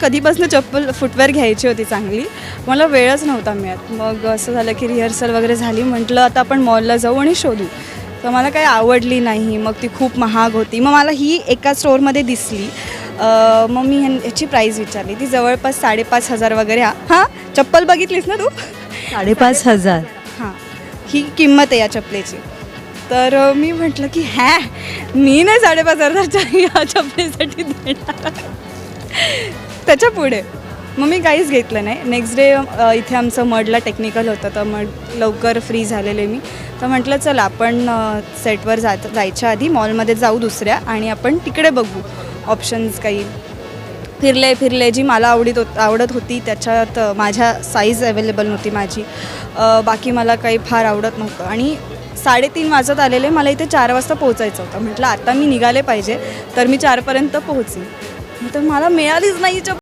कधीपासून चप्पल फुटवेअर घ्यायची होती चांगली, मला वेळच नव्हता मिळत. मग असं झालं की रिहर्सल वगैरे झाली, म्हटलं आता आपण मॉलला जाऊ आणि शोधू. तर मला काही आवडली नाही, मग ती खूप महाग होती. मग मला ही एका स्टोअरमध्ये दिसली. मग मी ह्याची प्राईस विचारली, ती जवळपास 5,500 वगैरे. हां, चप्पल बघितलीस ना तू? 5,500. हां, ही किंमत आहे या चपलेची. तर मी म्हटलं की मी नाही 5,500च्या या चपलेसाठी देणार. त्याच्या पुढे मग मी काहीच घेतलं नाही. नेक्स्ट डे इथे आमचं मडला टेक्निकल होतं, तर मग लवकर फ्री झालेले मी. तर म्हटलं चला आपण सेटवर जायच्या आधी मॉलमध्ये जाऊ दुसऱ्या, आणि आपण तिकडे बघू ऑप्शन्स काही. फिरले जी मला आवडत होती त्याच्यात माझ्या साईज अवेलेबल नव्हती माझी. बाकी मला काही फार आवडत नव्हतं, आणि 3:30 वाजत आलेले. मला इथे 4 वाजता पोहोचायचं होतं. म्हटलं आता मी निघाले पाहिजे, तर मी 4पर्यंत पोहोचेन. तर मला मिळालीच नाही चप्पल.